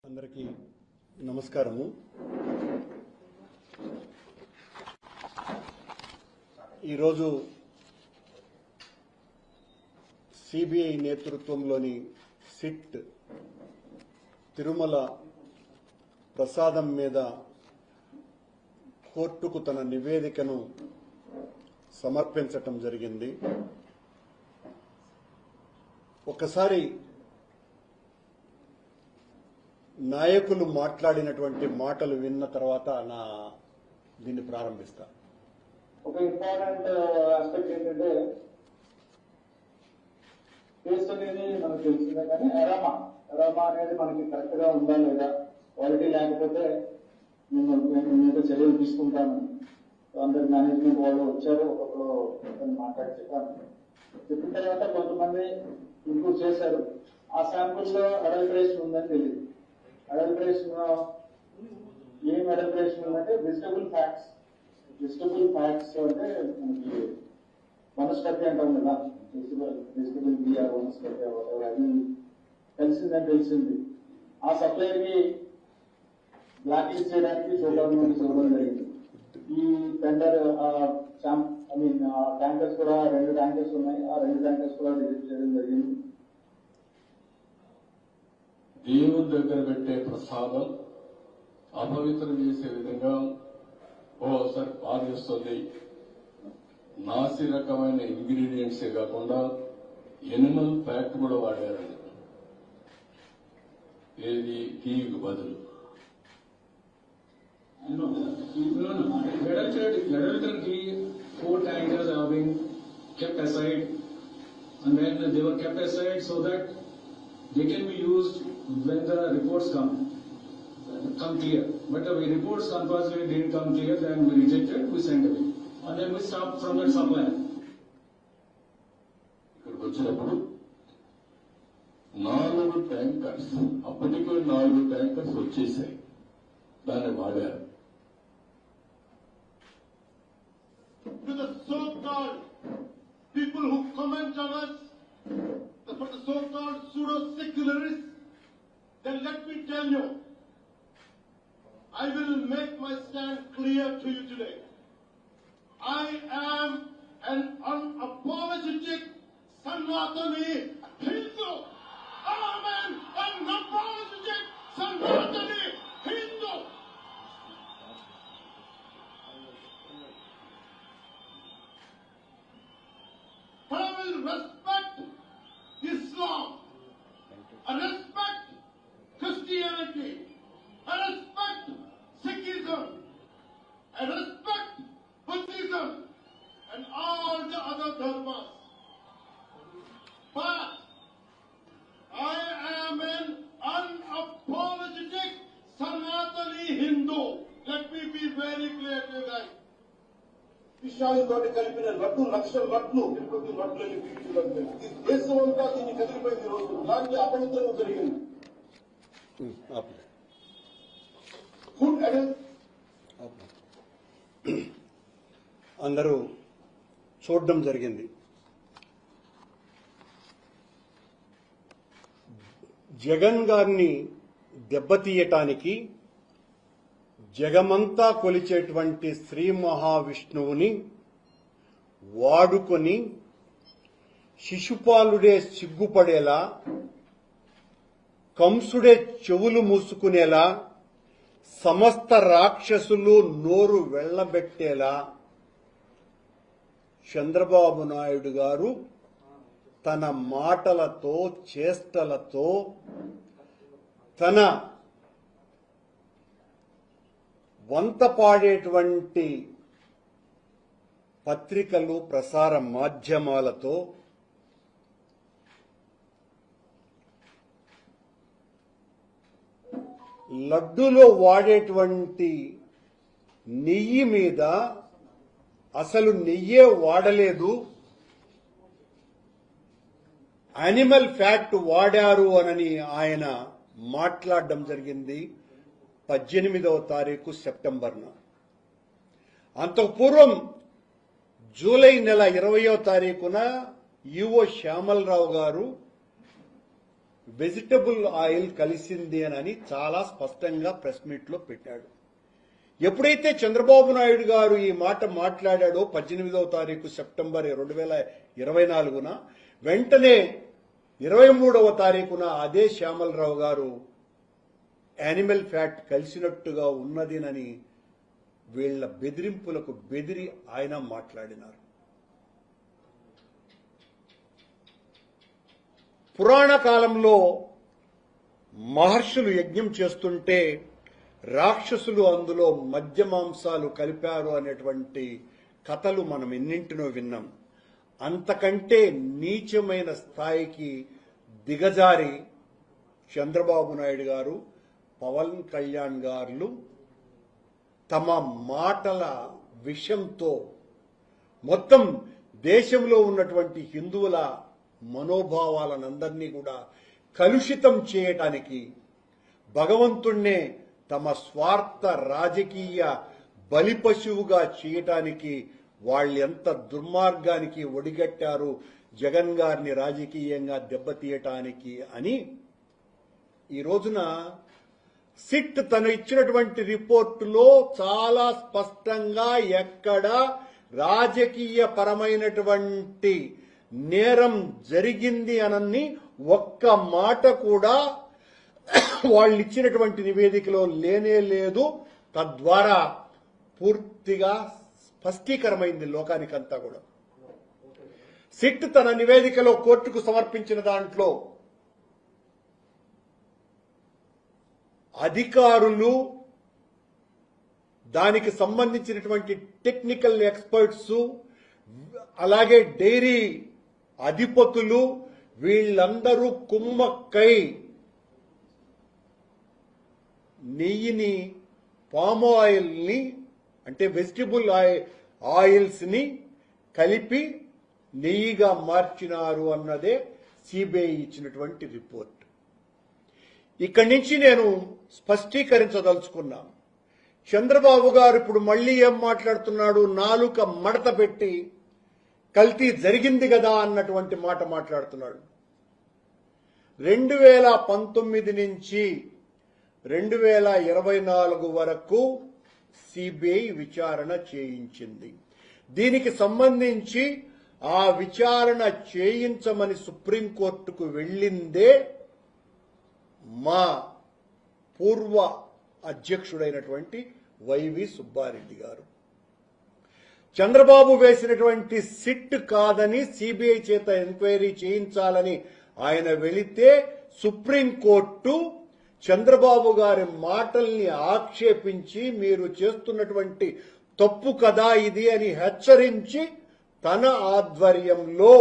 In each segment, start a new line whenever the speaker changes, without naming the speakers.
అందరికీ నమస్కారము. ఈరోజు సిబిఐ నేతృత్వంలోని సిట్ తిరుమల ప్రసాదం మీద కోర్టుకు తన నివేదికను సమర్పించటం జరిగింది. ఒకసారి నాయకులు మాట్లాడినటువంటి మాటలు విన్న తర్వాత దీన్ని ప్రారంభిస్తా.
ఒక ఇంపార్టెంట్ ఆస్పెక్ట్ ఏంటంటే టేస్ట్ అనేది మనకు తెలిసిందే, కానీ ఎరామా అనేది మనకి కరెక్ట్ గా ఉందా లేదా, క్వాలిటీ లేకపోతే మేము చర్యలు తీసుకుంటామని అందరి మేనేజ్మెంట్ వాళ్ళు వచ్చారు. ఒక్కొక్కరు మాట్లాడి చెప్పిన తర్వాత కొంతమంది ఇంప్రూవ్ చేశారు. ఆ శాంపుల్ లో అడల్టరేషన్ ఉందని తెలియదు. అడల్టరేషన్ ఏం అడల్టరేషన్ ఉందంటే వెజిటబుల్ ఫ్యాట్స్ అంటే మనకి వనస్పతి అంటాం కదా, వెజిటబుల్ బియర్ వనస్పతి అది కలిసిందని తెలిసింది. ఆ సప్లైర్ కి బ్లాక్ లిస్ట్ చేయడానికి చూడడం జరిగింది. ఈ టెండర్ ట్యాంకర్స్ కూడా 2 ట్యాంకర్స్ ఉన్నాయి. ఆ 2 ట్యాంకర్స్ కూడా రిజిస్టర్ చేయడం జరిగింది.
దేవుని దగ్గర పెట్టే ప్రసాదం అపవిత్రం చేసే విధంగా ఓసారి బాధిస్తుంది. నాసి రకమైన ఇంగ్రీడియంట్సే కాకుండా ఎనిమల్ ఫ్యాక్ట్ కూడా వాడారండి. ఏది టీకి బదులు
adulterant ghee, 4 tankers are being kept aside, and then they were kept aside so that they can be used when the reports come clear. But the reports unfortunately didn't come clear, then we rejected, we sent away, and then we stopped from that supplier.
ఇక్కడికి వచ్చినప్పుడు 4 tankers, అప్పటికే 4 tankers వచ్చేసాయి, దాన్ని వాడారు.
To the so-called people who comment on us, for the so-called pseudo-secularists, then let me tell you, I will make my stand clear to you today. I am an unapologetic Sanatani Hindu. I am an unapologetic Sanatani Hindu. But I will respect Islam, I respect Christianity, I respect Sikhism, I respect Buddhism and all the other dharmas. But I am an unapologetic Sanatani Hindu. Let me be very clear to you guys. విషయాలతో కలిపిన లడ్డు 1,00,000 లడ్లు తిరుపతి లడ్లని పీల్చుకుంది. ఈ దేశం అంతా దీన్ని కదిలిపోయింది. రోజు దానికి అపవిత్రం జరిగింది. ఫుడ్
అందరూ చూడడం జరిగింది. జగన్ గారిని దెబ్బతీయటానికి జగమంతా కొలిచేటువంటి శ్రీ మహావిష్ణువుని వాడుకొని శిశుపాలుడే సిగ్గుపడేలా, కంసుడే చెవులు మూసుకునేలా, సమస్త రాక్షసులు నోరు వెళ్లబెట్టేలా చంద్రబాబు నాయుడు గారు తన మాటలతో, చేష్టలతో, తన వంత పాడేటువంటి పత్రికలు, ప్రసార మాధ్యమాలతో లడ్డూలో వాడేటువంటి నెయ్యి మీద అసలు నెయ్యే వాడలేదు, యానిమల్ ఫ్యాట్ వాడారు అని ఆయన మాట్లాడడం జరిగింది 18వ తారీఖు సెప్టెంబర్న. అంతకు పూర్వం జూలై నెల 20వ తారీఖున ఈవో శ్యామలరావు గారు వెజిటబుల్ ఆయిల్ కలిసింది అని చాలా స్పష్టంగా ప్రెస్ మీట్ లో పెట్టాడు. ఎప్పుడైతే చంద్రబాబు నాయుడు గారు ఈ మాట మాట్లాడాడో 18వ తారీఖు సెప్టెంబర్ 2024 వెంటనే 23వ తారీఖున అదే శ్యామలరావు గారు యానిమల్ ఫ్యాట్ కలిసినట్టుగా ఉన్నదినని వీళ్ల బెదిరింపులకు బెదిరి ఆయన మాట్లాడినారు. పురాణ కాలంలో మహర్షులు యజ్ఞం చేస్తుంటే రాక్షసులు అందులో మద్య మాంసాలు కలిపారు అనేటువంటి కథలు మనం ఎన్నింటినో విన్నాం. అంతకంటే నీచమైన స్థాయికి దిగజారి చంద్రబాబు నాయుడు గారు, పవన్ కళ్యాణ్ గారు తమ మాటల విషంతో మొత్తం దేశంలో ఉన్నటువంటి హిందువుల మనోభావాలనందరినీ కూడా కలుషితం చేయటానికి, భగవంతుణ్ణే తమ స్వార్థ రాజకీయ బలిపశువుగా చేయటానికి వాళ్ళెంత దుర్మార్గానికి ఒడిగట్టారు జగన్ గారిని రాజకీయంగా దెబ్బతీయటానికి అని ఈ రోజున సిట్ తను ఇచ్చినటువంటి రిపోర్టులో చాలా స్పష్టంగా ఎక్కడ రాజకీయ పరమైనటువంటి నేరం జరిగింది అనని ఒక్క మాట కూడా వాళ్ళు ఇచ్చినటువంటి నివేదికలో లేనే లేదు. తద్వారా పూర్తిగా స్పష్టీకరమైంది లోకానికంతా కూడా. సిట్ తన నివేదికలో కోర్టుకు సమర్పించిన దాంట్లో అధికారులు, దానికి సంబంధించినటువంటి టెక్నికల్ ఎక్స్పర్ట్స్, అలాగే డైరీ అధిపతులు వీళ్ళందరూ కుమ్మక్కై నెయ్యిని, పామ్ ఆయిల్ని అంటే వెజిటబుల్ ఆయిల్స్ ని కలిపి నెయ్యిగా మార్చినారు అన్నదే సిబిఐ ఇచ్చినటువంటి రిపోర్ట్. ఇక్కడి నుంచి నేను స్పష్టీకరించదలుచుకున్నాను. చంద్రబాబు గారు ఇప్పుడు మళ్లీ ఏం మాట్లాడుతున్నాడు? నాలుక మడత పెట్టి కల్తీ జరిగింది కదా అన్నటువంటి మాట మాట్లాడుతున్నాడు. 2019 నుంచి 2024 వరకు సిబిఐ విచారణ చేయించింది. దీనికి సంబంధించి ఆ విచారణ చేయించమని సుప్రీంకోర్టుకు వెళ్లిందే మా పూర్వ అధ్యక్షుడైనటువంటి వైవి సుబ్బారెడ్డి గారు. చంద్రబాబు వేసినటువంటి సిట్ కాదని సిబిఐ చేత ఎంక్వైరీ చేయించాలని ఆయన వెళితే సుప్రీంకోర్టు చంద్రబాబు గారి మాటల్ని ఆక్షేపించి మీరు చేస్తున్నటువంటి తప్పు కదా ఇది అని హెచ్చరించి తన ఆధ్వర్యంలో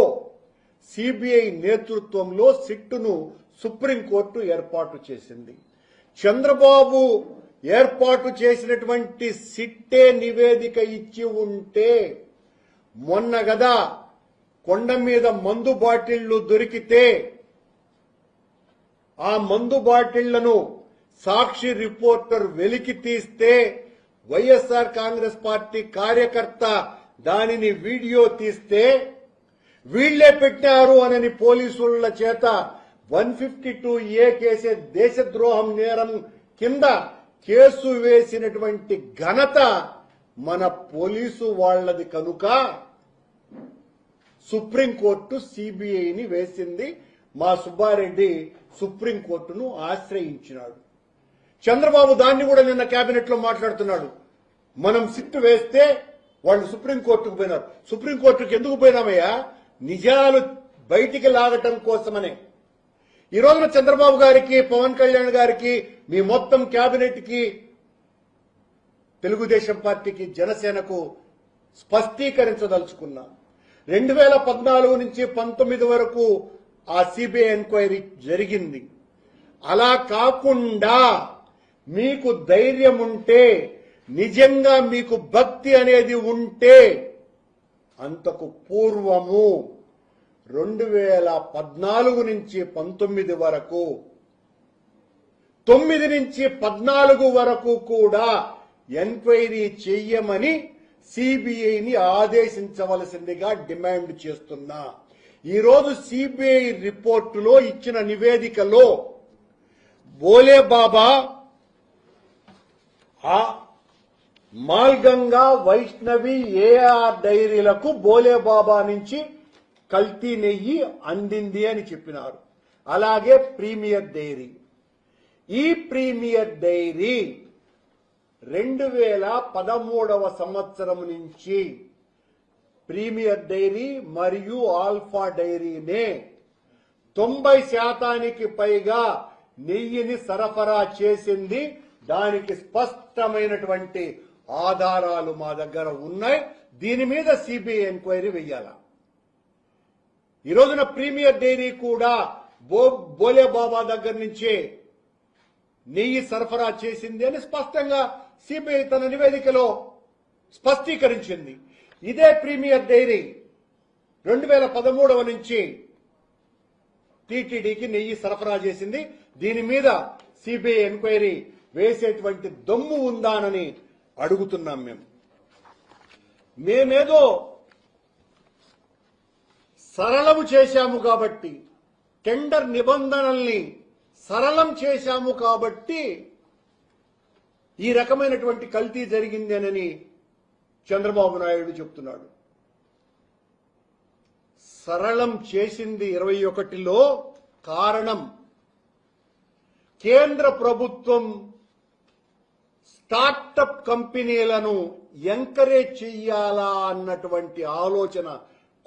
సిబిఐ నేతృత్వంలో సిట్టును సుప్రీంకోర్టు ఏర్పాటు చేసింది. చంద్రబాబు ఏర్పాటు చేసినటువంటి సిట్టే నివేదిక ఇచ్చి ఉంటే మొన్న గదా కొండ మీద మందు బాటిళ్లు దొరికితే ఆ మందు బాటిళ్లను సాక్షి రిపోర్టర్ వెలికి తీస్తే వైఎస్ఆర్ కాంగ్రెస్ పార్టీ కార్యకర్త దానిని వీడియో తీస్తే వీళ్లే పెట్టారు అని పోలీసుల చేత 152A కేసే దేశద్రోహం నేరం కింద కేసు వేసినటువంటి ఘనత మన పోలీసు వాళ్లది కనుక సుప్రీంకోర్టు సిబిఐని వేసింది. మా సుబ్బారెడ్డి సుప్రీంకోర్టును ఆశ్రయించినాడు. చంద్రబాబు దాన్ని కూడా నిన్న కేబినెట్ లో మాట్లాడుతున్నాడు. మనం సిట్టు వేస్తే వాళ్ళు సుప్రీంకోర్టుకు పోయినారు. సుప్రీంకోర్టుకు ఎందుకు పోయినామయ్యా? నిజాలు బయటికి లాగటం కోసమనే. ఈ రోజున చంద్రబాబు గారికి, పవన్ కళ్యాణ్ గారికి, మీ మొత్తం కేబినెట్ కి, తెలుగుదేశం పార్టీకి, జనసేనకు స్పష్టీకరించదలుచుకున్నా. 2014 నుంచి 19 వరకు ఆ సిబిఐ ఎంక్వైరీ జరిగింది. అలా కాకుండా మీకు ధైర్యం ఉంటే, నిజంగా మీకు భక్తి అనేది ఉంటే అంతకు పూర్వము 2014 నుంచి 19 వరకు, 9 నుంచి 14 వరకు కూడా ఎంక్వైరీ చెయ్యమని సిబిఐని ఆదేశించవలసిందిగా డిమాండ్ చేస్తున్నా. ఈరోజు సిబిఐ రిపోర్టులో ఇచ్చిన నివేదికలో బోలే బాబా మాల్గంగా, వైష్ణవి, ఏఆర్ డైరీలకు బోలే బాబా నుంచి కల్తీ నెయ్యి అందింది అని చెప్పినారు. అలాగే ప్రీమియర్ డైరీ, ఈ ప్రీమియర్ డైరీ 2013వ సంవత్సరం నుంచి ప్రీమియర్ డైరీ మరియు ఆల్ఫా డైరీనే 90% పైగా నెయ్యిని సరఫరా చేసింది. దానికి స్పష్టమైనటువంటి ఆధారాలు మా దగ్గర ఉన్నాయి. దీని మీద సిబిఐ ఎంక్వైరీ వెయ్యాల. ఈ రోజున ప్రీమియర్ డైరీ కూడా బోలే బాబా దగ్గర నుంచే నెయ్యి సరఫరా చేసింది అని స్పష్టంగా సిబిఐ తన నివేదికలో స్పష్టీకరించింది. ఇదే ప్రీమియర్ డైరీ 2013 నుంచి టీటీడీకి నెయ్యి సరఫరా చేసింది. దీని మీద సిబిఐ ఎంక్వైరీ వేసేటువంటి దమ్ము ఉందానని అడుగుతున్నాం. మేమేదో సరళము చేశాము కాబట్టి, టెండర్ నిబంధనల్ని సరళం చేశాము కాబట్టి ఈ రకమైనటువంటి కల్తీ జరిగిందేనని చంద్రబాబు నాయుడు చెప్తున్నాడు. సరళం చేసింది 21లో. కారణం కేంద్ర ప్రభుత్వం స్టార్టప్ కంపెనీలను ఎంకరేజ్ చెయ్యాలా అన్నటువంటి ఆలోచన,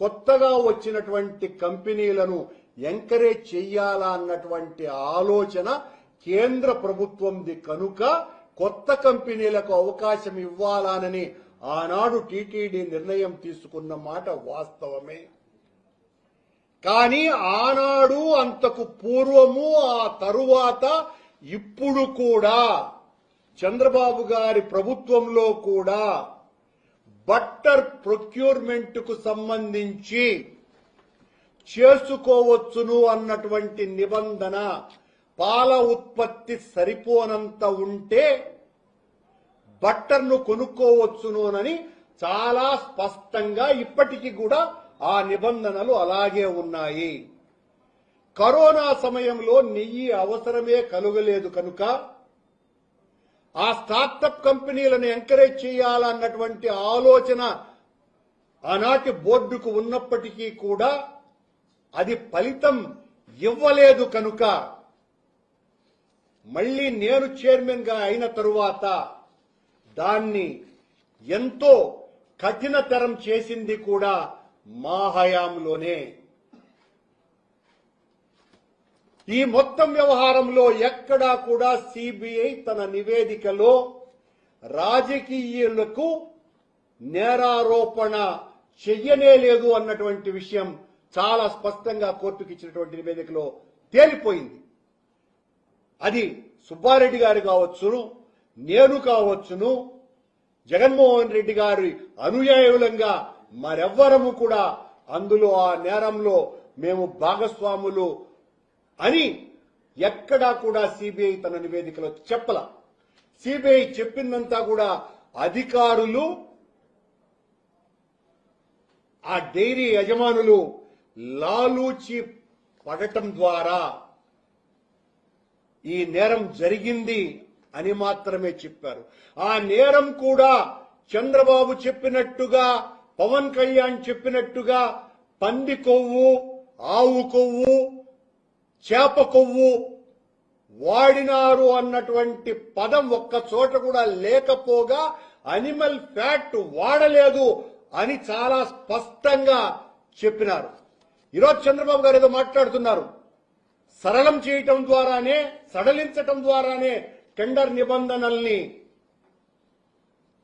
కొత్తగా వచ్చినటువంటి కంపెనీలను ఎంకరేజ్ చెయ్యాలా అన్నటువంటి ఆలోచన కేంద్ర ప్రభుత్వంది కనుక కొత్త కంపెనీలకు అవకాశం ఇవ్వాలని ఆనాడు టీటీడీ నిర్ణయం తీసుకున్న మాట వాస్తవమే. కానీ ఆనాడు, అంతకు పూర్వము, ఆ తరువాత, ఇప్పుడు కూడా చంద్రబాబు గారి ప్రభుత్వంలో కూడా బట్టర్ ప్రొక్యూర్మెంట్ కు సంబంధించి చేసుకోవచ్చును అన్నటువంటి నిబంధన, పాల ఉత్పత్తి సరిపోనంత ఉంటే బట్టర్ను కొనుక్కోవచ్చునని చాలా స్పష్టంగా ఇప్పటికీ కూడా ఆ నిబంధనలు అలాగే ఉన్నాయి. కరోనా సమయంలో నెయ్యి అవసరమే కలుగలేదు కనుక ఆ స్టార్టప్ కంపెనీలను ఎంకరేజ్ చేయాలన్నటువంటి ఆలోచన ఆనాటి బోర్డుకు ఉన్నప్పటికీ కూడా అది ఫలితం ఇవ్వలేదు కనుక మళ్లీ నేను చైర్మన్ గా అయిన తరువాత దాన్ని ఎంతో కఠినతరం చేసింది కూడా మా హయాంలోనే. ఈ మొత్తం వ్యవహారంలో ఎక్కడా కూడా సిబిఐ తన నివేదికలో రాజకీయులకు నేరారోపణ చెయ్యనే లేదు అన్నటువంటి విషయం చాలా స్పష్టంగా కోర్టుకు ఇచ్చినటువంటి నివేదికలో తేలిపోయింది. అది సుబ్బారెడ్డి గారు కావచ్చును, నేను కావచ్చును, జగన్మోహన్ రెడ్డి గారి అనుయాయులంగా మరెవ్వరము కూడా అందులో ఆ నేరంలో మేము భాగస్వాములు అని ఎక్కడా కూడా సిబిఐ తన నివేదికలో చెప్పల. సిబిఐ చెప్పిందంతా కూడా అధికారులు, ఆ డైరీ యజమానులు లాలూచి పడటం ద్వారా ఈ నేరం జరిగింది అని మాత్రమే చెప్పారు. ఆ నేరం కూడా చంద్రబాబు చెప్పినట్టుగా, పవన్ కళ్యాణ్ చెప్పినట్టుగా పంది కొవ్వు, ఆవు కొవ్వు, చేప కొవ్వు వాడినారు అన్నటువంటి పదం ఒక్క చోట కూడా లేకపోగా అనిమల్ ఫ్యాట్ వాడలేదు అని చాలా స్పష్టంగా చెప్పినారు. ఈరోజు చంద్రబాబు గారు ఏదో మాట్లాడుతున్నారు, సరళం చేయటం ద్వారానే, సడలించటం ద్వారానే టెండర్ నిబంధనల్ని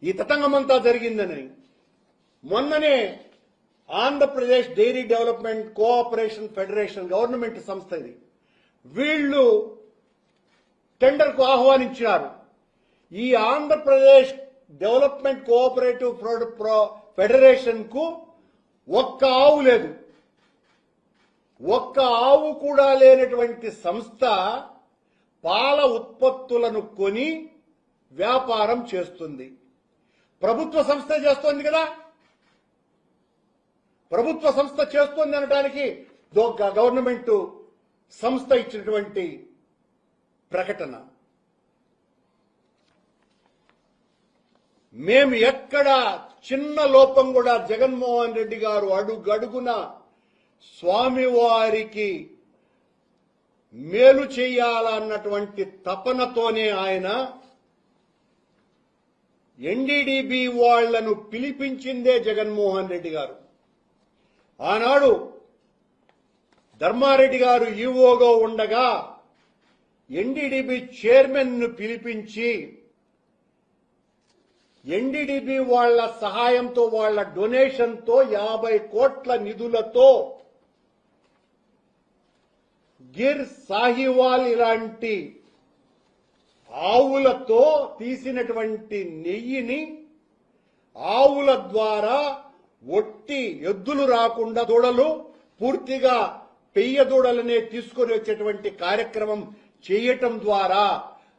ఈ తతంగమంతా జరిగిందని. మొన్ననే Andhra Pradesh dairy development cooperation federation government సంస్థ ఇది, వీళ్లు టెండర్ కు ఆహ్వానించారు. ఈ ఆంధ్రప్రదేశ్ డెవలప్మెంట్ కోఆపరేటివ్ ఫెడరేషన్ కు ఒక్క ఆవు లేదు, ఒక్క ఆవు కూడా లేనటువంటి సంస్థ పాల ఉత్పత్తులను కొని వ్యాపారం చేస్తుంది. ప్రభుత్వ సంస్థ చేస్తోంది కదా, ప్రభుత్వ సంస్థ చేస్తోంది అనడానికి గవర్నమెంట్ సంస్థ ఇచ్చినటువంటి ప్రకటన. మేము ఎక్కడ చిన్న లోపం కూడా జగన్మోహన్ రెడ్డి గారు అడుగడుగున స్వామివారికి మేలు చేయాలన్నటువంటి తపనతోనే ఆయన ఎన్డీడీబీ వాళ్లను పిలిపించిందే జగన్మోహన్ రెడ్డి గారు. ఆనాడు ధర్మారెడ్డి గారు ఈవోగా ఉండగా ఎన్డీడీబీ చైర్మన్ ను పిలిపించి ఎన్డీడీబీ వాళ్ల సహాయంతో వాళ్ల డొనేషన్ తో 50 కోట్ల నిధులతో గిర్ సాహివాల్ ఇలాంటి ఆవులతో తీసినటువంటి నెయ్యిని ఆవుల ద్వారా ఒట్టి ఎద్దులు రాకుండా దూడలు పూర్తిగా పెయ్య దూడలనే తీసుకొని వచ్చేటువంటి కార్యక్రమం చేయటం ద్వారా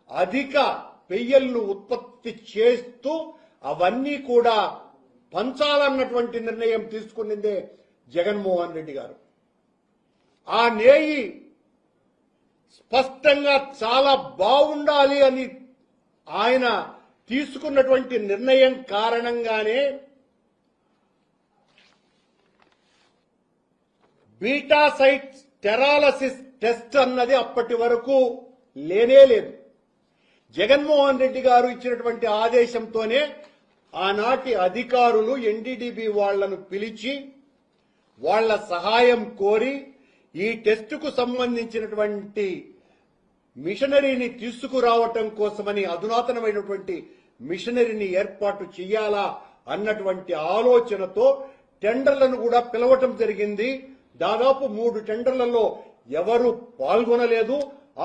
అధిక పెయ్యలను ఉత్పత్తి చేస్తూ అవన్నీ కూడా పంచాలన్నటువంటి నిర్ణయం తీసుకునిందే జగన్మోహన్ రెడ్డి గారు. ఆ నెయ్యి స్పష్టంగా చాలా బాగుండాలి అని ఆయన తీసుకున్నటువంటి నిర్ణయం కారణంగానే బీటా సైట్ స్టెరాలసిస్ టెస్ట్ అన్నది అప్పటి వరకు లేనే లేదు. జగన్మోహన్ రెడ్డి గారు ఇచ్చినటువంటి ఆదేశంతోనే ఆనాటి అధికారులు ఎన్డీడీబీ వాళ్లను పిలిచి వాళ్ల సహాయం కోరి ఈ టెస్టుకు సంబంధించినటువంటి మిషనరీని తీసుకురావటం కోసమని అధునాతనమైనటువంటి మిషనరీని ఏర్పాటు చేయాలా అన్నటువంటి ఆలోచనతో టెండర్లను కూడా పిలవటం జరిగింది. దాదాపు 3 టెండర్లలో ఎవరు పాల్గొనలేదు.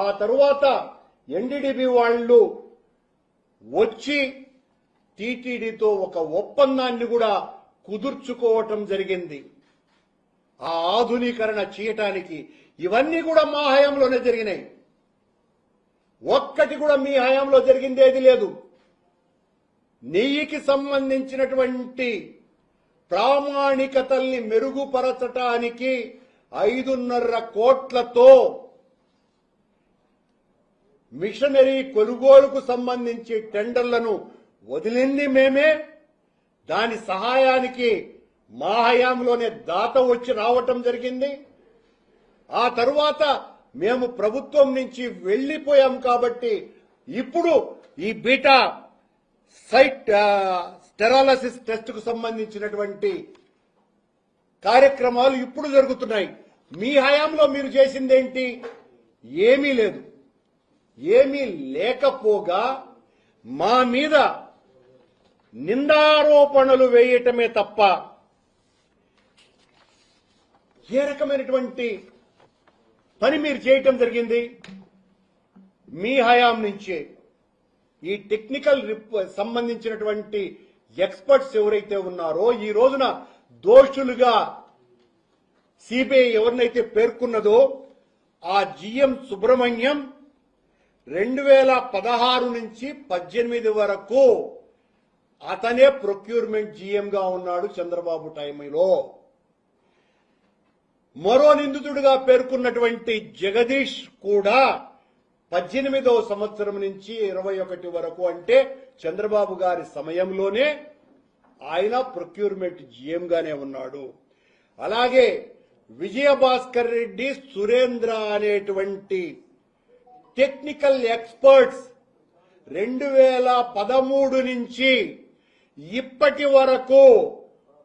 ఆ తరువాత ఎన్డీడీబీ వాళ్ళు వచ్చి టీటీడీతో ఒక ఒప్పందాన్ని కూడా కుదుర్చుకోవటం జరిగింది. ఆ ఆధునీకరణ చేయటానికి ఇవన్నీ కూడా మా హయాంలోనే జరిగినాయి. ఒక్కటి కూడా మీ హయాంలో జరిగింది ఏది లేదు. నెయ్యికి సంబంధించినటువంటి ప్రామాణికతల్ని మెరుగుపరచటానికి 5.5 కోట్లతో మిషనరీ కొనుగోలుకు సంబంధించి టెండర్లను వదిలింది మేమే. దాని సహాయానికి మా హయాంలోనే దాత వచ్చి రావటం జరిగింది. ఆ తరువాత మేము ప్రభుత్వం నుంచి వెళ్లిపోయాం కాబట్టి ఇప్పుడు ఈ బీటా సైట్ స్టెరాలసిస్ టెస్ట్ కు సంబంధించినటువంటి కార్యక్రమాలు ఇప్పుడు జరుగుతున్నాయి. మీ హయాంలో మీరు చేసిందేంటి? ఏమీ లేదు. ఏమీ లేకపోగా మా మీద నిందారోపణలు వేయటమే తప్ప ఏ రకమైనటువంటి పని మీరు చేయటం జరిగింది? మీ హయాం నుంచే ఈ టెక్నికల్ సంబంధించినటువంటి ఎక్స్పర్ట్స్ ఎవరైతే ఉన్నారో ఈ రోజున దోషులుగా సిబిఐ ఎవరినైతే పేర్కొన్నదో ఆ జిఎం సుబ్రహ్మణ్యం 2016 నుంచి 18 వరకు అతనే ప్రొక్యూర్మెంట్ జీఎంగా ఉన్నాడు చంద్రబాబు టైంలో. మరో నిందితుడిగా పేర్కొన్నటువంటి జగదీష్ కూడా 18వ సంవత్సరం నుంచి 21 వరకు అంటే చంద్రబాబు గారి సమయంలోనే ఆయన ప్రొక్యూర్మెంట్ జీఎంగానే ఉన్నాడు. అలాగే విజయభాస్కర్ రెడ్డి, సురేంద్ర అనేటువంటి టెక్నికల్ ఎక్స్పర్ట్స్ 2013 నుంచి ఇప్పటి వరకు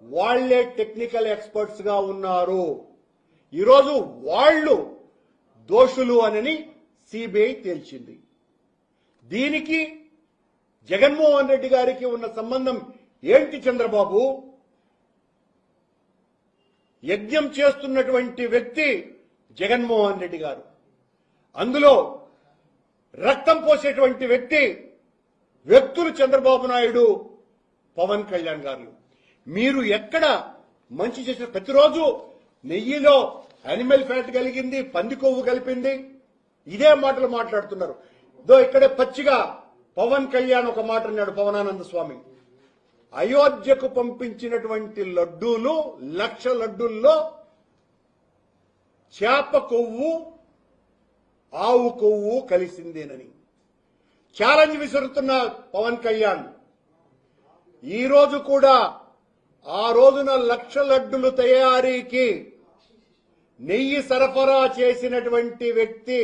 వాళ్లే టెక్నికల్ ఎక్స్పర్ట్స్ గా ఉన్నారు. ఈరోజు వాళ్లు దోషులు అని సిబిఐ తేల్చింది. దీనికి జగన్మోహన్ రెడ్డి గారికి ఉన్న సంబంధం ఏంటి? చంద్రబాబు యజ్ఞం చేస్తున్నటువంటి వ్యక్తి జగన్మోహన్ రెడ్డి గారు, అందులో రక్తం పోసేటువంటి వ్యక్తులు చంద్రబాబు నాయుడు, పవన్ కళ్యాణ్ గారు. మీరు ఎక్కడ మంచి చేసిన? ప్రతిరోజు నెయ్యిలో యానిమల్ ఫ్యాట్ కలిగింది, పంది కొవ్వు కలిపింది, ఇదే మాటలు మాట్లాడుతున్నారు. ఇక్కడే పచ్చిగా పవన్ కళ్యాణ్ ఒక మాట అన్నాడు. పవనానంద స్వామి అయోధ్యకు పంపించినటువంటి లడ్డూలు 1,00,000 లడ్డూల్లో చేప కొవ్వు ఆవు కొవ్వు కలిసిందేనని ఛాలెంజ్ విసురుతున్న పవన్ కళ్యాణ్ ఈ రోజు కూడా ఆ రోజున 1,00,000 లడ్డులు తయారీకి నెయ్యి సరఫరా చేసినటువంటి వ్యక్తి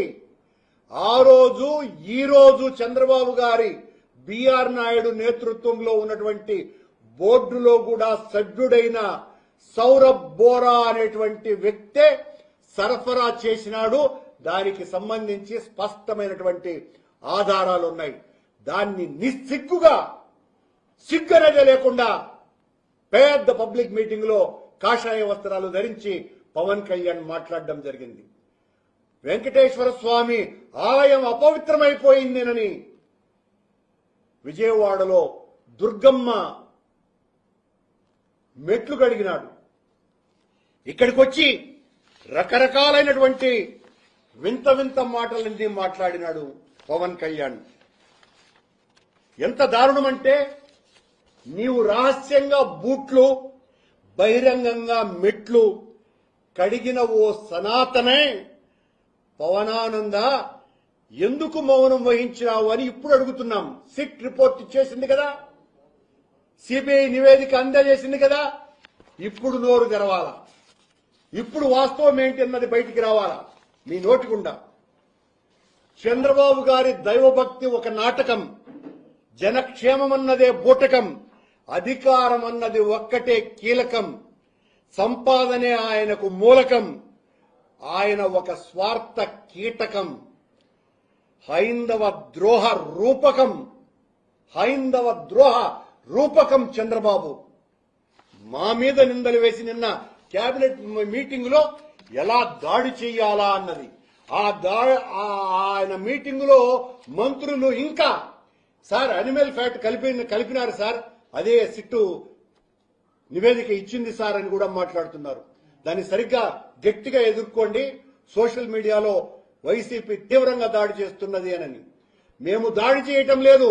ఆ రోజు ఈ రోజు చంద్రబాబు గారి బిఆర్ నాయుడు నేతృత్వంలో ఉన్నటువంటి బోర్డులో కూడా సభ్యుడైన సౌరభ్ బోరా అనేటువంటి వ్యక్తే సరఫరా చేసినాడు. దానికి సంబంధించి స్పష్టమైనటువంటి ఆధారాలు ఉన్నాయి. దాన్ని నిస్సిగ్గుగా సిగ్గనజ లేకుండా పెద్ద పబ్లిక్ మీటింగ్ లో కాషాయ వస్త్రాలు ధరించి పవన్ కళ్యాణ్ మాట్లాడడం జరిగింది. వెంకటేశ్వర స్వామి ఆలయం అపవిత్రమైపోయిందేనని విజయవాడలో దుర్గమ్మ మెట్లు కడిగినాడు. ఇక్కడికి వచ్చి రకరకాలైనటువంటి వింత వింత మాటలన్నీ మాట్లాడినాడు పవన్ కళ్యాణ్. ఎంత దారుణమంటే నీవు రహస్యంగా బూట్లు బహిరంగంగా మెట్లు కడిగిన ఓ సనాతనే పవనానంద ఎందుకు మౌనం వహించినావు అని ఇప్పుడు అడుగుతున్నాం. సిట్ రిపోర్ట్ ఇచ్చేసింది కదా, సిబిఐ నివేదిక అందజేసింది కదా, ఇప్పుడు నోరు తెరవాలా, ఇప్పుడు వాస్తవం ఏంటి అన్నది బయటికి రావాలా మీ నోటిగుండా. చంద్రబాబు గారి దైవభక్తి ఒక నాటకం, జనక్షేమం అన్నదే బూటకం, అధికారం అన్నది ఒక్కటే కీలకం, సంపాదనే ఆయనకు మూలకం, ఆయన ఒక స్వార్థ కీటకం, హైందవ ద్రోహ రూపకం, హైందవ ద్రోహ రూపకం చంద్రబాబు. మా మీద నిందలు వేసి నిన్న కేబినెట్ మీటింగ్ లో ఎలా దాడి చెయ్యాలా అన్నది ఆయన మీటింగ్ లో మంత్రులు ఇంకా సార్ అనిమల్ ఫ్యాట్ కలిపినారు సార్, అదే సిట్టు నివేదిక ఇచ్చింది సార్ అని కూడా మాట్లాడుతున్నారు. దాన్ని సరిగ్గా గట్టిగా ఎదుర్కోండి, సోషల్ మీడియాలో వైసీపీ తీవ్రంగా దాడి చేస్తున్నది అని. మేము దాడి చేయటం లేదు,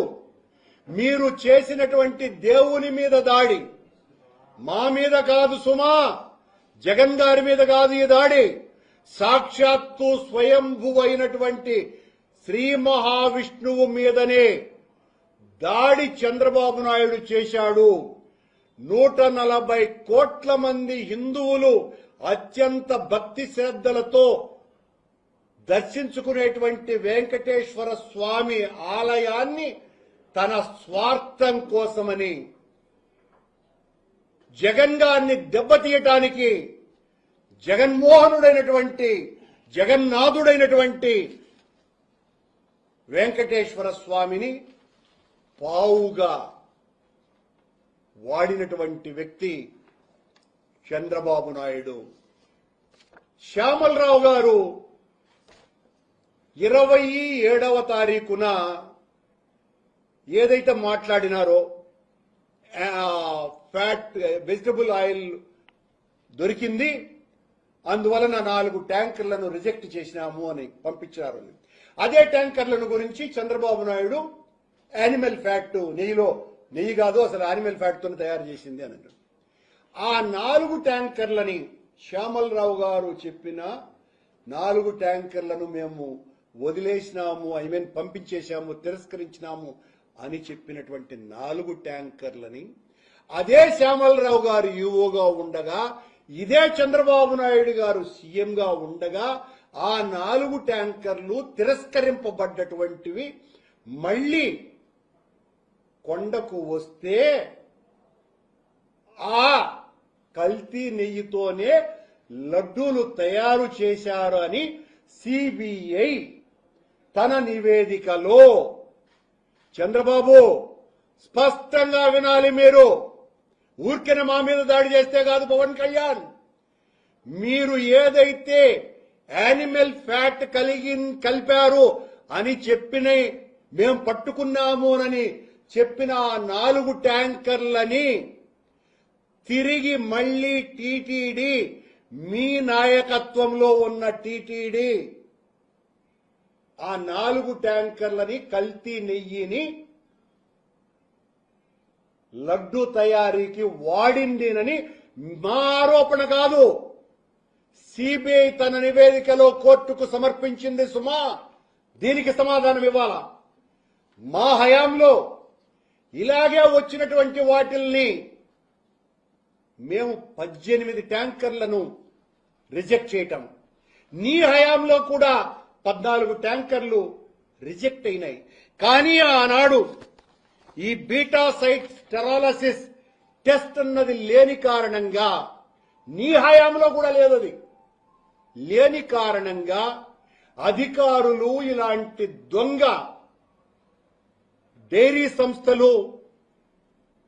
మీరు చేసినటువంటి దేవుని మీద దాడి, మా మీద కాదు సుమా, జగన్ గారి మీద కాదు ఈ దాడి, సాక్షాత్తు స్వయంభువైనటువంటి శ్రీ మహావిష్ణువు మీదనే దాడి చంద్రబాబు నాయుడు చేశాడు. 140 కోట్ల మంది హిందువులు అత్యంత భక్తి శ్రద్ధలతో దర్శించుకునేటువంటి వెంకటేశ్వర స్వామి ఆలయాన్ని తన స్వార్థం కోసమని జగన్ గారిని దెబ్బతీయటానికి జగన్మోహనుడైనటువంటి జగన్నాథుడైనటువంటి వెంకటేశ్వర స్వామిని పావుగా వాడినటువంటి వ్యక్తి చంద్రబాబు నాయుడు. శ్యామలరావు గారు 27వ తారీఖున ఏదైతే మాట్లాడినారో ఫ్యాట్ వెజిటబుల్ ఆయిల్ దొరికింది, అందువలన 4 ట్యాంకర్లను రిజెక్ట్ చేసినాము అని పంపించారు. అదే ట్యాంకర్లను గురించి చంద్రబాబు నాయుడు యానిమల్ ఫ్యాట్ నెయ్యి కాదు అసలు యానిమల్ ఫ్యాట్ తో తయారు చేసింది అని అన్నారు. ఆ 4 ట్యాంకర్లని శ్యామలరావు గారు చెప్పిన 4 ట్యాంకర్లను మేము వదిలేసినాము, పంపించేశాము, తిరస్కరించినాము అని చెప్పినటువంటి 4 ట్యాంకర్లని అదే శ్యామలరావు గారు యూఓగా ఉండగా, ఇదే చంద్రబాబు నాయుడు గారు సీఎంగా ఉండగా ఆ 4 ట్యాంకర్లు తిరస్కరింపబడ్డటువంటివి మళ్లీ కొండకు వస్తే ఆ కల్తీ నెయ్యితోనే లడ్డూలు తయారు చేశారు అని సిబిఐ తన నివేదికలో, చంద్రబాబు స్పష్టంగా వినాలి, మీరు ఊరికెన మా మీద దాడి చేస్తే కాదు పవన్ కళ్యాణ్, మీరు ఏదైతే యానిమల్ ఫ్యాట్ కలిపారు అని చెప్పిన మేం పట్టుకున్నాము అని చెప్పిన 4 ట్యాంకర్లని తిరిగి మళ్లీ టీటీడీ, మీ నాయకత్వంలో ఉన్న టీటీడీ ఆ 4 ట్యాంకర్లని కల్తీ నెయ్యిని లడ్డు తయారీకి వాడిందినని మా ఆరోపణ కాదు. సిబిఐ తన నివేదికలో కోర్టుకు సమర్పించింది సుమా. దీనికి సమాధానం ఇవ్వాలా? మా హయాంలో ఇలాగే వచ్చినటువంటి వాటిల్ని మేము 18 ట్యాంకర్లను రిజెక్ట్ చేయటం, నీ హయాంలో కూడా 14 ట్యాంకర్లు రిజెక్ట్ అయినాయి. కానీ ఆనాడు ఈ బీటా సైట్ స్టెరాలసిస్ టెస్ట్ అన్నది లేని కారణంగా, నీ హయాంలో కూడా లేదు, అది లేని కారణంగా అధికారులు ఇలాంటి దొంగ డైరీ సంస్థలు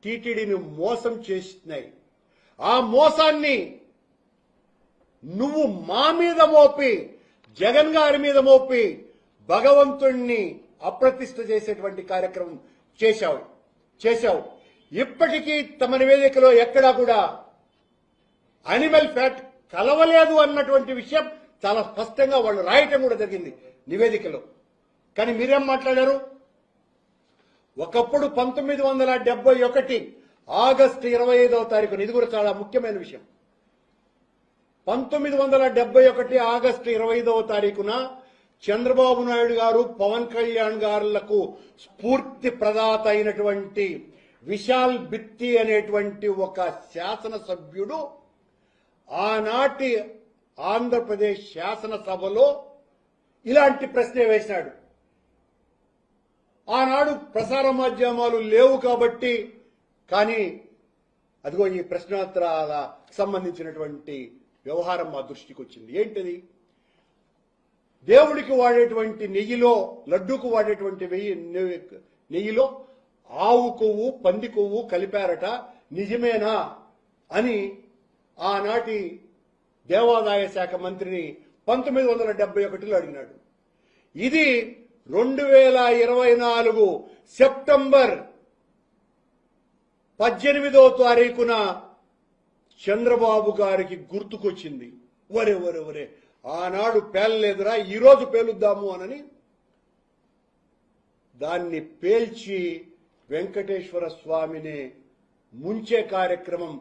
టీటీడీని మోసం చేస్తున్నాయి. ఆ మోసాన్ని నువ్వు మా మీద మోపి, జగన్ గారి మీద మోపి భగవంతుణ్ణి అప్రతిష్ఠ చేసేటువంటి కార్యక్రమం చేశావు. ఇప్పటికీ తమ నివేదికలో ఎక్కడా కూడా అనిమల్ ఫ్యాట్ కలవలేదు అన్నటువంటి విషయం చాలా స్పష్టంగా వాళ్ళు రాయటం కూడా జరిగింది నివేదికలో. కానీ మీరేం మాట్లాడారు? ఒకప్పుడు 1971 ఆగస్టు 25వ తారీఖున, ఇది కూడా చాలా ముఖ్యమైన విషయం, 1971 ఆగస్టు 25వ తారీఖున చంద్రబాబు నాయుడు గారు, పవన్ కళ్యాణ్ గారులకు స్ఫూర్తి ప్రదాత అయినటువంటి విశాల్ బిత్తి అనేటువంటి ఒక శాసనసభ్యుడు ఆనాటి ఆంధ్రప్రదేశ్ శాసనసభలో ఇలాంటి ప్రశ్న వేశాడు. ఆనాడు ప్రసార మాధ్యమాలు లేవు కాబట్టి, కానీ అదిగో ఈ ప్రశ్నోత్తరాలకు సంబంధించినటువంటి వ్యవహారం మా దృష్టికి వచ్చింది. ఏంటిది? దేవుడికి వాడేటువంటి నెయ్యిలో, లడ్డూకు వాడేటువంటి నెయ్యిలో ఆవు కొవ్వు, పంది కొవ్వు కలిపారట, నిజమేనా అని ఆనాటి దేవాదాయ శాఖ మంత్రిని 1971లో అడిగినాడు. ఇది 2024 సెప్టెంబర్ 18వ తారీఖున చంద్రబాబు గారికి గుర్తుకొచ్చింది. ఒరే ఆనాడు పేలలేదురా, ఈరోజు పేలుద్దాము అనని దాన్ని పేల్చి వెంకటేశ్వర స్వామిని ముంచే కార్యక్రమం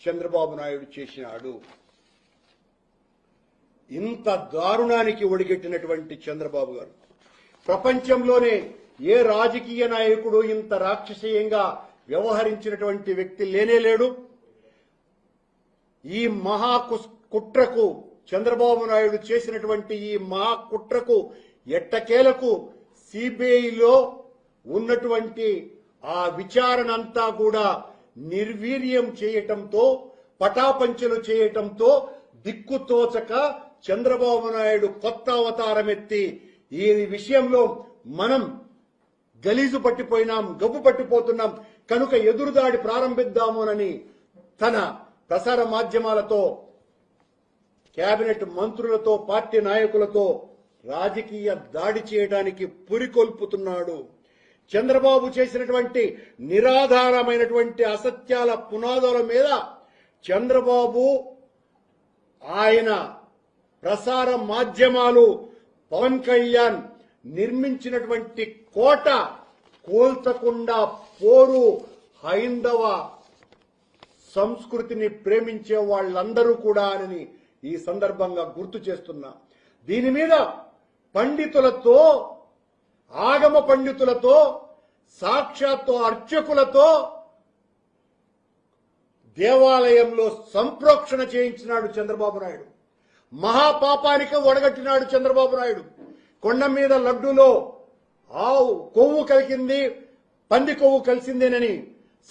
చంద్రబాబు నాయుడు చేసినాడు. ఇంత దారుణానికి ఒడిగట్టినటువంటి చంద్రబాబు గారు ప్రపంచంలోనే ఏ రాజకీయ నాయకుడు ఇంత రాక్షసీయంగా వ్యవహరించినటువంటి వ్యక్తి లేనేలేడు. ఈ మహా కుట్రకు, చంద్రబాబు నాయుడు చేసినటువంటి ఈ మహా కుట్రకు ఎట్టకేలకు సిబిఐలో ఉన్నటువంటి ఆ విచారణ అంతా కూడా నిర్వీర్యం చేయటంతో, పటాపంచలు చేయటంతో దిక్కుతోచక చంద్రబాబు నాయుడు కొత్త అవతారం ఎత్తి ఈ విషయంలో మనం గలీజు పట్టిపోయినాం, గబ్బు పట్టిపోతున్నాం కనుక ఎదురుదాడి ప్రారంభిద్దామోనని తన ప్రసార మాధ్యమాలతో, కేబినెట్ మంత్రులతో, పార్టీ నాయకులతో రాజకీయ దాడి చేయడానికి పురికొల్పుతున్నాడు. చంద్రబాబు చేసినటువంటి నిరాధారమైనటువంటి అసత్యాల పునాదుల మీద చంద్రబాబు, ఆయన ప్రసార మాధ్యమాలు, పవన్ కళ్యాణ్ నిర్మించినటువంటి కోట కోల్చకుండా పోరు హైందవ సంస్కృతిని ప్రేమించే వాళ్ళందరూ కూడా అని ఈ సందర్భంగా గుర్తు చేస్తున్నా. దీని మీద పండితులతో, ఆగమ పండితులతో, సాక్షాత్తు అర్చకులతో దేవాలయంలో సంప్రోక్షణ చేయించినాడు చంద్రబాబు నాయుడు. మహాపాపానికి ఒడగట్టినాడు చంద్రబాబు నాయుడు. కొండ మీద లడ్డూలో ఆవు కొవ్వు కలిసింది, పంది కొవ్వు కలిసిందేనని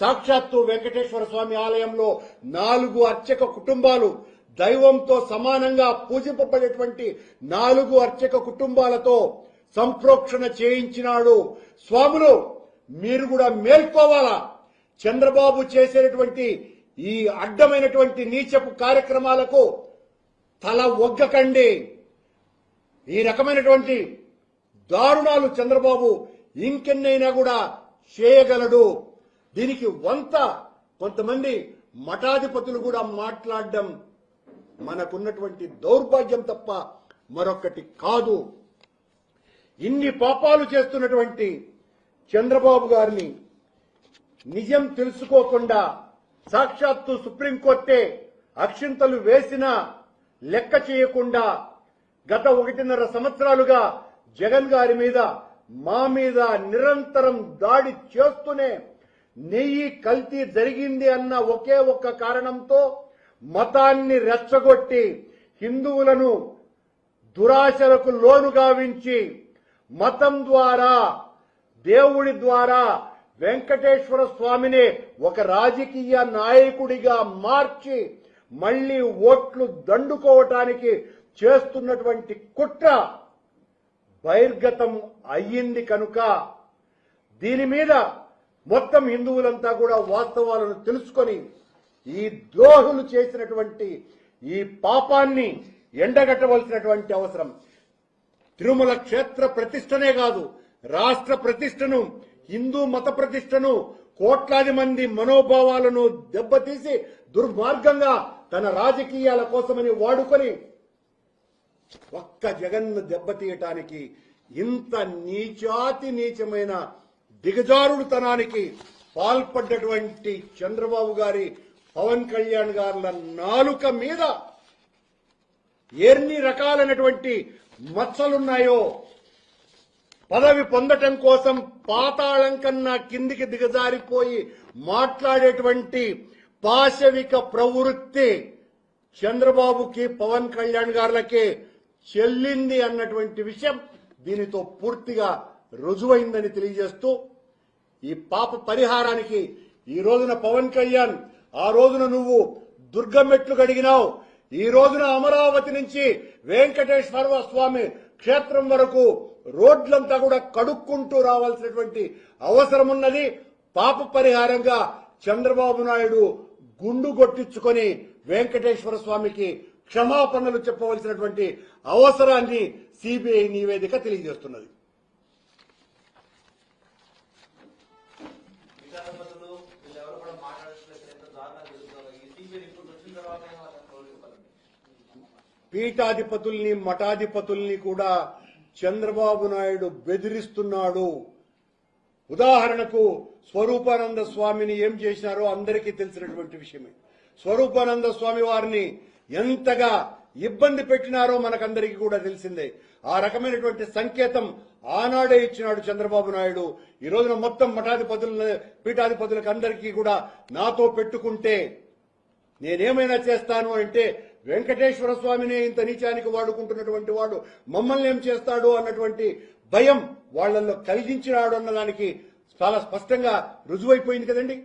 సాక్షాత్తు వెంకటేశ్వర స్వామి ఆలయంలో 4 అర్చక కుటుంబాలు, దైవంతో సమానంగా పూజింపబడేటువంటి 4 అర్చక కుటుంబాలతో సంప్రోక్షణ చేయించినాడు. స్వాములు, మీరు కూడా మేల్కోవాలా. చంద్రబాబు చేసేటువంటి ఈ అడ్డమైనటువంటి నీచపు కార్యక్రమాలకు తల ఒగ్గకండి. ఈ రకమైనటువంటి దారుణాలు చంద్రబాబు ఇంకెన్నైనా కూడా చేయగలడు. దీనికి కొంతమంది మఠాధిపతులు కూడా మాట్లాడడం మనకున్నటువంటి దౌర్భాగ్యం తప్ప మరొకటి కాదు. ఇన్ని పాపాలు చేస్తున్నటువంటి చంద్రబాబు గారిని నిజం తెలుసుకోకుండా సాక్షాత్తు సుప్రీంకోర్టే అక్షింతలు వేసినా లెక్క చేయకుండా గత 1.5 సంవత్సరాలుగా జగన్ గారి మీద మా మీద నిరంతరం దాడి చేస్తూనే నెయ్యి కల్తీ జరిగింది అన్న ఒకే ఒక్క కారణంతో మతాన్ని రెచ్చగొట్టి హిందువులను దురాశలకు లోను గావించి మతం ద్వారా దేవుడి ద్వారా వెంకటేశ్వర స్వామిని ఒక రాజకీయ నాయకుడిగా మార్చి మళ్లీ ఓట్లు దండుకోవటానికి చేస్తున్నటువంటి కుట్ర బహిర్గతం అయ్యింది కనుక దీని మీద మొత్తం హిందువులంతా కూడా వాస్తవాలను తెలుసుకొని ఈ ద్రోహులు చేసినటువంటి ఈ పాపాన్ని ఎండగట్టవలసినటువంటి అవసరం. తిరుమల క్షేత్ర ప్రతిష్టనే కాదు, రాష్ట్ర ప్రతిష్టను, హిందూ మత ప్రతిష్టను, కోట్లాది మంది మనోభావాలను దెబ్బతీసి దుర్మార్గంగా తన రాజకీయాల కోసమని వాడుకొని ఒక్క జగన్ను దెబ్బతీయటానికి ఇంత నీచాతి నీచమైన దిగజారుడుతనానికి పాల్పడ్డటువంటి చంద్రబాబు గారి, పవన్ కళ్యాణ్ గారుల నాలుక మీద ఎన్ని రకాలైనటువంటి మచ్చలున్నాయో పదవి పొందటం కోసం పాతాళం కన్నా కిందికి దిగజారిపోయి మాట్లాడేటువంటి పాశవిక ప్రవృత్తి చంద్రబాబుకి, పవన్ కళ్యాణ్ గారులకే చెల్లింది అన్నటువంటి విషయం దీనితో పూర్తిగా రుజువైందని తెలియజేస్తూ ఈ పాప పరిహారానికి ఈ రోజున పవన్ కళ్యాణ్, ఆ రోజున నువ్వు దుర్గమెట్లు గడిగినావు, ఈ రోజున అమరావతి నుంచి వెంకటేశ్వర స్వామి క్షేత్రం వరకు రోడ్లంతా కూడా కడుక్కుంటూ రావాల్సినటువంటి అవసరం ఉన్నది. పాప పరిహారంగా చంద్రబాబు నాయుడు గుండు కొట్టించుకొని వెంకటేశ్వర స్వామికి క్షమాపణలు చెప్పవలసినటువంటి అవసరాన్ని సిబిఐ నివేదిక తెలియజేస్తున్నది. పీఠాధిపతుల్ని, మఠాధిపతుల్ని కూడా చంద్రబాబు నాయుడు బెదిరిస్తున్నాడు. ఉదాహరణకు స్వరూపానంద స్వామిని ఏం చేసినారో అందరికీ తెలిసినటువంటి విషయమే. స్వరూపానంద స్వామి వారిని ఎంతగా ఇబ్బంది పెట్టినారో మనకందరికీ కూడా తెలిసిందే. ఆ రకమైనటువంటి సంకేతం ఆనాడే ఇచ్చినాడు చంద్రబాబు నాయుడు. ఈ రోజున మొత్తం పీఠాధిపతులకు అందరికీ కూడా నాతో పెట్టుకుంటే నేనేమైనా చేస్తాను అంటే వెంకటేశ్వర స్వామిని ఇంత నీచానికి వాడుకుంటున్నటువంటి వాడు మమ్మల్ని ఏం చేస్తాడు అన్నటువంటి భయం వాళ్లలో కలిగించినాడు అన్నదానికి చాలా స్పష్టంగా రుజువైపోయింది కదండి.